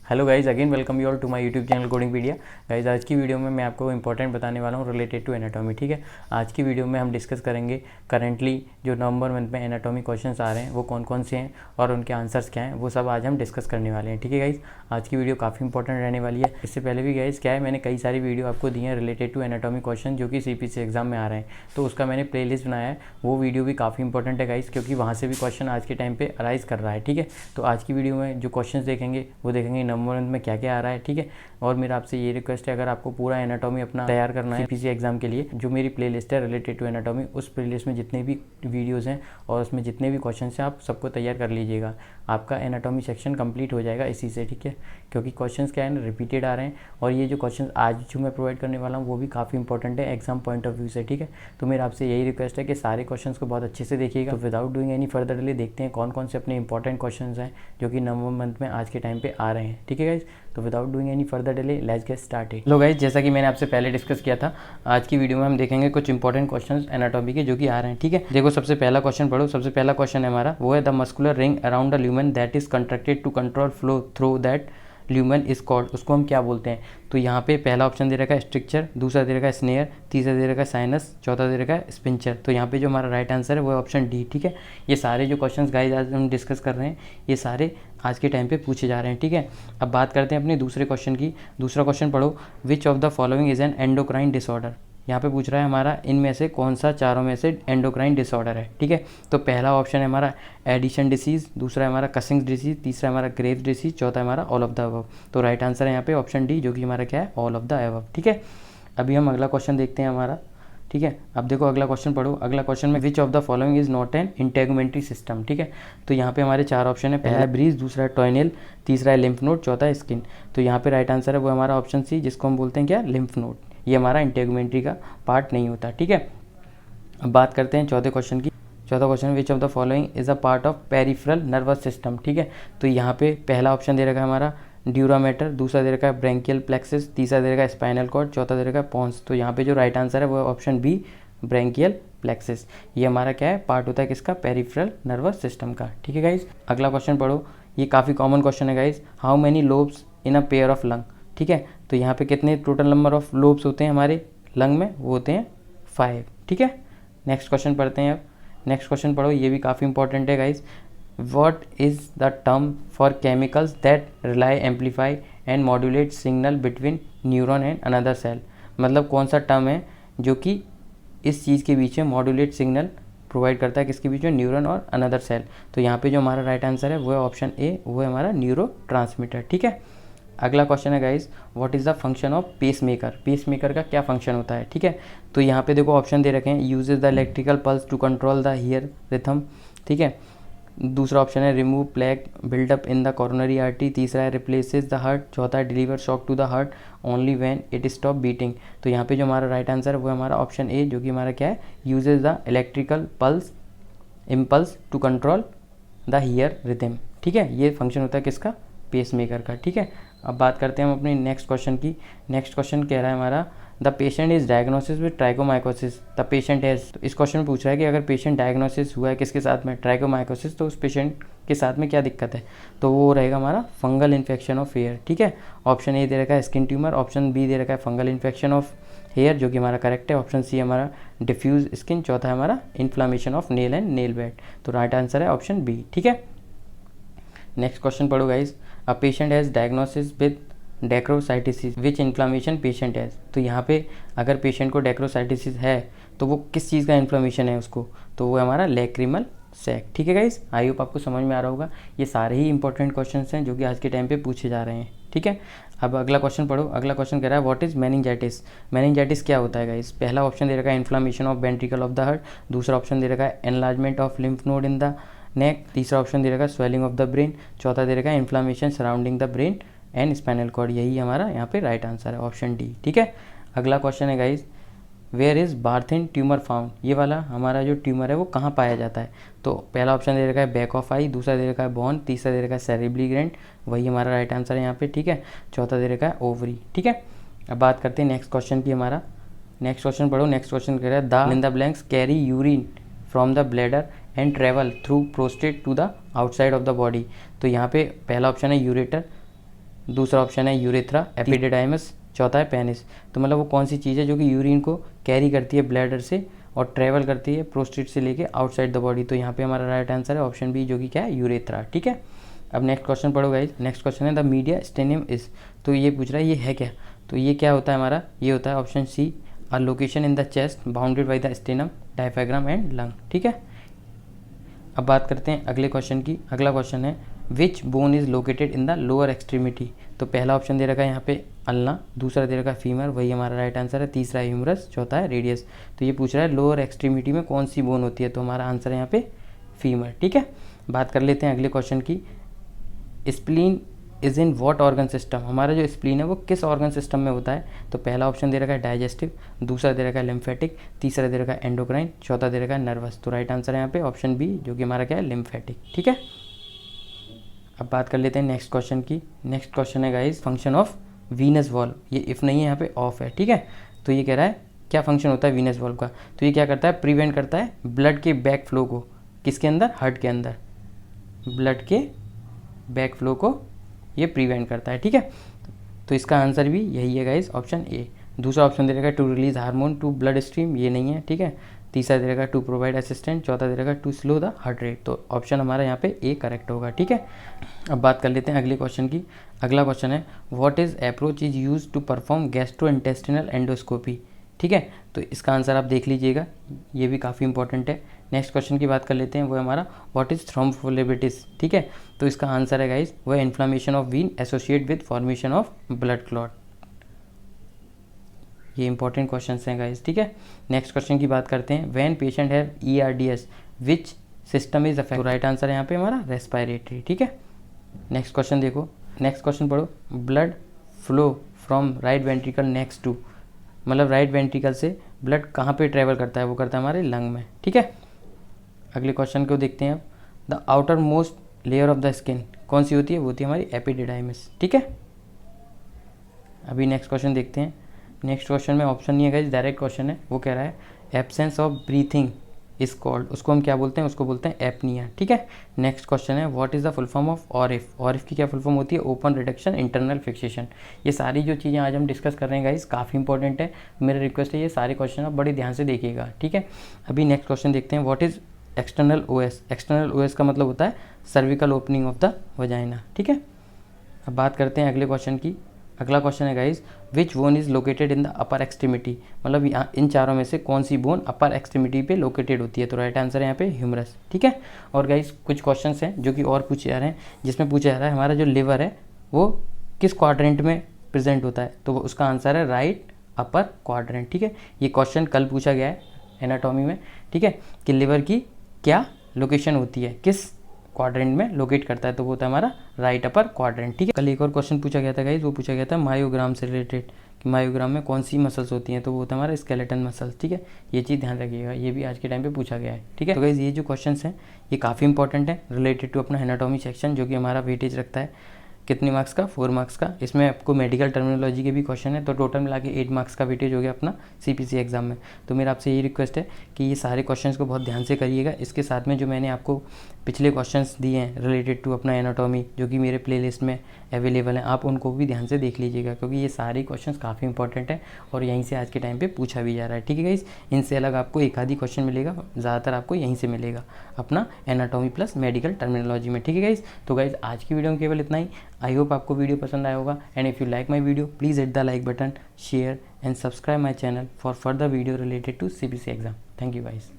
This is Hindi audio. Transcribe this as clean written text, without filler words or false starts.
Hello guys, again welcome you all to my YouTube channel Codingpedia. Guys, आज की वीडियो में मैं आपको इंपॉर्टेंट बताने वाला हूँ रिलेटेड टू एनाटॉमी। ठीक है, आज की वीडियो में हम डिस्कस करेंगे करेंटली जो नवंबर मंथ में एनाटॉमी क्वेश्चंस आ रहे हैं वो कौन कौन से हैं और उनके आंसर्स क्या हैं, वो सब आज हम डिस्कस करने वाले हैं। ठीक है गाइज, आज की वीडियो काफ़ी इंपॉर्टेंट रहने वाली है। इससे पहले भी गाइज क्या है, मैंने कई सारी वीडियो आपको दी हैं रिलेटेड टू एनाटॉमी क्वेश्चन जो कि CPC एग्जाम में आ रहे हैं, तो उसका मैंने प्ले लिस्ट बनाया है। वो वीडियो भी काफ़ी इंपॉर्टेंट है गाइज, क्योंकि वहाँ से भी क्वेश्चन आज के टाइम पे अराइज कर रहा है। ठीक है, तो आज की वीडियो में जो क्वेश्चन देखेंगे वो देखेंगे नवंबर मंथ में क्या क्या आ रहा है। ठीक है, और मेरा आपसे ये रिक्वेस्ट है, अगर आपको पूरा एनाटॉमी अपना तैयार करना है CPC एग्जाम के लिए, जो मेरी प्लेलिस्ट है रिलेटेड टू एनाटॉमी, उस प्लेलिस्ट में जितने भी वीडियोस हैं और उसमें जितने भी क्वेश्चन हैं आप सबको तैयार कर लीजिएगा। आपका एनाटॉमी सेक्शन कंप्लीट हो जाएगा इसी से। ठीक है, क्योंकि क्वेश्चंस क्या है ना, रिपीटेड आ रहे हैं और ये जो क्वेश्चंस आज जो मैं प्रोवाइड करने वाला हूँ वो भी काफ़ी इंपॉर्टेंट है एग्जाम पॉइंट ऑफ व्यू से। ठीक है, तो मेरा आपसे यही रिक्वेस्ट है कि सारे क्वेश्चंस को बहुत अच्छे से देखिएगा। तो without doing any further delay देखते हैं कौन कौन से अपने इंपॉर्टेंट क्वेश्चंस हैं जो कि नवंबर मंथ में आज के टाइम पे आ रहे हैं। ठीक है गाइज, तो without doing any further delay let's get started. Low guys, जैसा कि मैंने आपसे पहले डिस्कस किया था, आज की वीडियो में हम देखेंगे कुछ इंपॉर्टेंट क्वेश्चंस एनाटॉमी के जो कि आ रहे हैं। ठीक है, देखो सबसे पहला क्वेश्चन पढ़ो। सबसे पहला क्वेश्चन है हमारा, वो है the muscular ring around the lumen that is contracted to control flow through that lumen is called. उसको हम क्या बोलते हैं? तो यहाँ पे पहला ऑप्शन दे रखा है स्ट्रिक्चर, दूसरा दे रखा है स्नेयर, तीसरा दे रखा है साइनस, चौथा दे रखा है स्पिंचर। तो यहाँ पे जो हमारा राइट आंसर है वो है ऑप्शन डी। ठीक है, ये सारे जो क्वेश्चंस गाइस आज हम डिस्कस कर रहे हैं ये सारे आज के टाइम पे पूछे जा रहे हैं। ठीक है, अब बात करते हैं अपने दूसरे क्वेश्चन की। दूसरा क्वेश्चन पढ़ो, विच of the following is an endocrine disorder. यहाँ पे पूछ रहा है हमारा इनमें से कौन सा चारों में से एंडोक्राइन डिसऑर्डर है। ठीक है, तो पहला ऑप्शन है हमारा एडिशन डिसीज, दूसरा है हमारा कसिंग्स डिसीज, तीसरा है हमारा ग्रेव्स डिसीज, चौथा है हमारा ऑल ऑफ द अबव। तो राइट आंसर है यहाँ पे ऑप्शन डी, जो कि हमारा क्या है, ऑल ऑफ द अबव। ठीक है, अभी हम अगला क्वेश्चन देखते हैं हमारा। ठीक है, अब देखो अगला क्वेश्चन पढ़ो। अगला क्वेश्चन में which of the following is not an integumentary system. ठीक है, तो यहाँ पे हमारे चार ऑप्शन है, पहला है ब्रीज, दूसरा है टॉयनेल, तीसरा है लिम्फ नोड, चौथा है स्किन। तो यहाँ पे राइट आंसर है वो हमारा ऑप्शन सी, जिसको हम बोलते हैं क्या, लिम्फ नोड। ये हमारा इंटेगुमेंट्री का पार्ट नहीं होता। ठीक है, अब बात करते हैं चौथे क्वेश्चन की। चौथा question, which of the following is a part of peripheral nervous system. ठीक है, तो यहाँ पे पहला ऑप्शन दे रखा है हमारा ड्यूरा मैटर, दूसरा दे रखा है ब्रेंकियल प्लेक्सिस, तीसरा दे रखा है स्पाइनल कॉर्ड, चौथा दे रखा है पॉन्स। तो यहाँ पे जो राइट आंसर है वो है ऑप्शन बी, ब्रेंकियल प्लेक्सिस। ये हमारा क्या है, पार्ट होता है किसका, पेरिफेरल नर्वस सिस्टम का। ठीक है गाइज, अगला क्वेश्चन पढ़ो। ये काफ़ी कॉमन क्वेश्चन है guys, how many lobes in a pair of lung. ठीक है, तो यहाँ पे कितने टोटल नंबर ऑफ लोब्स होते हैं हमारे लंग में, वो होते हैं 5। ठीक है, नेक्स्ट क्वेश्चन पढ़ते हैं। अब नेक्स्ट क्वेश्चन पढ़ो, ये भी काफ़ी इंपॉर्टेंट है guys. What is the term for chemicals that relay amplify and modulate signal between neuron and another cell. मतलब कौन सा टर्म है जो कि इस चीज़ के बीच में मॉड्यूलेट सिग्नल प्रोवाइड करता है, किसके बीच में, न्यूरॉन और अनदर सेल। तो यहाँ पे जो हमारा राइट आंसर है वो है ऑप्शन ए, वो है हमारा न्यूरो ट्रांसमीटर। ठीक है, अगला क्वेश्चन है guys, what is the function of pace maker. Pace maker का क्या फंक्शन होता है। ठीक है, तो यहाँ पे देखो ऑप्शन दे रखे हैं, uses the electrical pulse to control the heart rhythm. ठीक है, दूसरा ऑप्शन है remove plaque buildup in the coronary artery, तीसरा है रिप्लेसेस द हार्ट, चौथा है deliver shock to the heart only when it stop beating. तो यहाँ पे जो हमारा राइट आंसर है वो है हमारा ऑप्शन ए, जो कि हमारा क्या है, uses the electrical pulse impulse to control the heart rhythm. ठीक है, ये फंक्शन होता है किसका, पेस मेकर का। ठीक है, अब बात करते हैं हम अपने नेक्स्ट क्वेश्चन की। नेक्स्ट क्वेश्चन कह रहा है हमारा, the patient is diagnosis with trichomycosis the patient has. तो इस क्वेश्चन में पूछ रहा है कि अगर पेशेंट डायग्नोसिस हुआ है किसके साथ में, ट्राइकोमाइकोसिस, तो उस पेशेंट के साथ में क्या दिक्कत है। तो वो रहेगा हमारा फंगल इन्फेक्शन ऑफ हेयर। ठीक है, ऑप्शन ए दे रखा है स्किन ट्यूमर, ऑप्शन बी दे रखा है फंगल इन्फेक्शन ऑफ हेयर, जो कि हमारा करेक्ट है, ऑप्शन सी हमारा डिफ्यूज स्किन, चौथा है हमारा inflammation of nail and nail bed. तो राइट आंसर है ऑप्शन बी। ठीक है, नेक्स्ट क्वेश्चन पढ़ो guys, a patient has diagnosis with dacryocystitis which inflammation patient has. तो यहाँ पे अगर पेशेंट को डेक्रोसाइटिसिस है तो वो किस चीज़ का इन्फ्लामेशन है उसको, तो वो हमारा लैक्रिमल सैक। ठीक है गाइज, आई होप आपको समझ में आ रहा होगा। ये सारे ही इंपॉर्टेंट क्वेश्चंस हैं जो कि आज के टाइम पे पूछे जा रहे हैं। ठीक है, अब अगला क्वेश्चन पढ़ो। अगला क्वेश्चन कह रहा है व्हाट इज मेनिंजाइटिस। मेनिंजाइटिस क्या होता है गाइज। पहला ऑप्शन दे रखा है inflammation of ventricle of the heart, दूसरा ऑप्शन दे रखा है enlargement of lymph node in the neck, तीसरा ऑप्शन दे रखा है स्वेलिंग ऑफ द ब्रेन, चौथा दे रखा है inflammation surrounding the brain and spinal cord. यही हमारा यहाँ पे राइट आंसर है, ऑप्शन डी। ठीक है, अगला क्वेश्चन है guys, where is Warthin tumour found. ये वाला हमारा जो ट्यूमर है वो कहाँ पाया जाता है। तो पहला ऑप्शन दे रखा है बैक ऑफ आई, दूसरा दे रखा है बोन, तीसरा दे रखा है सेरेब्रली ग्लैंड, वही हमारा राइट आंसर है यहाँ पे। ठीक है, चौथा दे रखा है ओवरी। ठीक है, अब बात करते हैं नेक्स्ट क्वेश्चन की। हमारा नेक्स्ट क्वेश्चन पढ़ो। नेक्स्ट क्वेश्चन कह रहा है the in the blanks carry urine from the bladder and travel through prostate to the outside of the body. तो यहाँ पे पहला ऑप्शन है यूरेटर, दूसरा ऑप्शन है यूरेथ्रा, एपिडिडाइमस, चौथा है पेनिस। तो मतलब वो कौन सी चीज़ है जो कि यूरिन को कैरी करती है ब्लैडर से और ट्रैवल करती है प्रोस्टेट से लेके आउटसाइड द बॉडी। तो यहाँ पे हमारा राइट आंसर है ऑप्शन बी, जो कि क्या है, यूरेथ्रा। ठीक है, अब नेक्स्ट क्वेश्चन पढ़ो गाइज। नेक्स्ट क्वेश्चन है द मीडिया स्टेनियम इज। तो ये पूछ रहा है ये है क्या। तो ये क्या होता है हमारा, ये होता है option C, a location in the chest bounded by the sternum, diaphragm and lung. ठीक है, अब बात करते हैं अगले क्वेश्चन की। अगला क्वेश्चन है which bone is located in the lower extremity. तो पहला ऑप्शन दे रखा है यहाँ पे अल्ना, दूसरा दे रखा है फीमर, वही हमारा राइट आंसर है, तीसरा है ह्यूमरस, चौथा है रेडियस। तो ये पूछ रहा है लोअर एक्सट्रीमिटी में कौन सी बोन होती है, तो हमारा आंसर है यहाँ पे फीमर। ठीक है, बात कर लेते हैं अगले क्वेश्चन की। Spleen is in what organ system. हमारा जो स्प्लीन है वो किस ऑर्गन सिस्टम में होता है। तो पहला ऑप्शन दे रखा है डाइजेस्टिव, दूसरा दे रखा है लिम्फेटिक, तीसरा दे रखा है एंडोक्राइन, चौथा दे रखा है नर्वस। तो राइट आंसर है यहाँ पे ऑप्शन बी, जो कि हमारा क्या है, लिम्फेटिक। ठीक है, अब बात कर लेते हैं नेक्स्ट क्वेश्चन की। नेक्स्ट क्वेश्चन है guys function of Venus valve. ये इफ नहीं है, यहाँ पे ऑफ है। ठीक है, तो ये कह रहा है क्या फंक्शन होता है वीनस वॉल्व का। तो ये क्या करता है, प्रिवेंट करता है ब्लड के बैक फ्लो को, किसके अंदर, हार्ट के अंदर, ब्लड के बैक फ्लो को ये प्रिवेंट करता है। ठीक है, तो इसका आंसर भी यही है गाइस, ऑप्शन ए। दूसरा ऑप्शन दे रखा है to release hormone to blood stream, ये नहीं है। ठीक है, तीसरा दे रखा टू प्रोवाइड असिस्टेंट, चौथा दे रखा to slow the heart rate. तो ऑप्शन हमारा यहाँ पे ए करेक्ट होगा। ठीक है, अब बात कर लेते हैं अगले क्वेश्चन की। अगला क्वेश्चन है what is approach is use to perform gastro intestinal endoscopy. ठीक है, तो इसका आंसर आप देख लीजिएगा, ये भी काफ़ी इंपॉर्टेंट है। नेक्स्ट क्वेश्चन की बात कर लेते हैं, वो है हमारा व्हाट इज थ्रोम्बोफ्लेबिटिस। ठीक है, तो इसका आंसर है गाइस वो inflammation of vein associate with formation of blood clot. ये इंपॉर्टेंट क्वेश्चन हैं गाइस। ठीक है, नेक्स्ट क्वेश्चन की बात करते हैं when patient have ERDS which system is affect. तो राइट आंसर है यहाँ पे हमारा रेस्पिरेटरी। ठीक है, नेक्स्ट क्वेश्चन देखो, नेक्स्ट क्वेश्चन पढ़ो। Blood flow from right ventricle next to, मतलब राइट वेंट्रिकल से ब्लड कहाँ पे ट्रेवल करता है, वो करता है हमारे लंग में। ठीक है, अगले क्वेश्चन को देखते हैं अब। The outer most layer of the skin कौन सी होती है, वो होती है हमारी एपिडिडाइमिस। ठीक है, अभी नेक्स्ट क्वेश्चन देखते हैं। नेक्स्ट क्वेश्चन में ऑप्शन नहीं है गाइस, डायरेक्ट क्वेश्चन है। वो कह रहा है absence of breathing is called, उसको हम क्या बोलते हैं, उसको बोलते हैं एपनिया। ठीक है, नेक्स्ट क्वेश्चन है what is the full form of ORIF. ORIF की क्या फुल फॉर्म होती है, ओपन रिडक्शन इंटरनल फिक्सेशन। ये सारी जो चीज़ें आज हम डिस्कस कर रहे हैं गाइस काफ़ी इंपॉर्टेंट है। मेरा रिक्वेस्ट है ये सारे क्वेश्चन आप बड़े ध्यान से देखिएगा। ठीक है, अभी नेक्स्ट क्वेश्चन देखते हैं what is external OS। External OS का मतलब होता है cervical opening of the vagina. ठीक है, अब बात करते हैं अगले क्वेश्चन की। अगला क्वेश्चन है guys which bone is located in the upper extremity, मतलब यहाँ इन चारों में से कौन सी बोन अपर एक्सट्रीमिटी पे लोकेटेड होती है। तो राइट आंसर है यहाँ पे ह्यूमरस। ठीक है, और गाइस कुछ क्वेश्चंस हैं जो कि और पूछे जा रहे हैं, जिसमें पूछा जा रहा है हमारा जो लिवर है वो किस क्वाड्रेंट में प्रेजेंट होता है। तो उसका आंसर है राइट अपर क्वाड्रेंट। ठीक है, ये क्वेश्चन कल पूछा गया है एनाटॉमी में। ठीक है, कि लिवर की क्या लोकेशन होती है, किस क्वाड्रेंट में लोकेट करता है, तो वो होता है हमारा राइट अपर क्वाड्रेंट। ठीक है, कल एक और क्वेश्चन पूछा गया था गाइस, वो पूछा गया था मायोग्राम से रिलेटेड कि मायोग्राम में कौन सी मसल्स होती हैं, तो वो होता है हमारा स्केलेटन मसल्स। ठीक है, ये चीज़ ध्यान रखिएगा, ये भी आज के टाइम पे पूछा गया है। ठीक है, तो गाइस ये जो क्वेश्चंस हैं ये काफ़ी इंपॉर्टेंट है रिलेटेड टू अपना एनाटॉमी सेक्शन, जो कि हमारा वेटेज रखता है कितने मार्क्स का, 4 मार्क्स का। इसमें आपको मेडिकल टर्मिनोलॉजी के भी क्वेश्चन है, तो टोटल मिला के 8 मार्क्स का वेटेज हो गया अपना CPC एग्जाम में। तो मेरा आपसे यही रिक्वेस्ट है कि ये सारे क्वेश्चंस को बहुत ध्यान से करिएगा। इसके साथ में जो मैंने आपको पिछले क्वेश्चंस दिए हैं रिलेटेड टू अपना एनाटॉमी, जो कि मेरे प्लेलिस्ट में अवेलेबल हैं, आप उनको भी ध्यान से देख लीजिएगा, क्योंकि ये सारे क्वेश्चंस काफ़ी इंपॉर्टेंट है और यहीं से आज के टाइम पे पूछा भी जा रहा है। ठीक है गाइस, इनसे अलग आपको एक आधी क्वेश्चन मिलेगा, ज़्यादातर आपको यहीं से मिलेगा अपना एनाटॉमी प्लस मेडिकल टर्मिनोलॉजी में। ठीक है गाइस, तो गाइस आज की वीडियो में केवल इतना ही। आई होप आपको वीडियो पसंद आया होगा, and if you like my video please hit the like button, share and subscribe my channel for further video related to CPC exam. Thank you guys.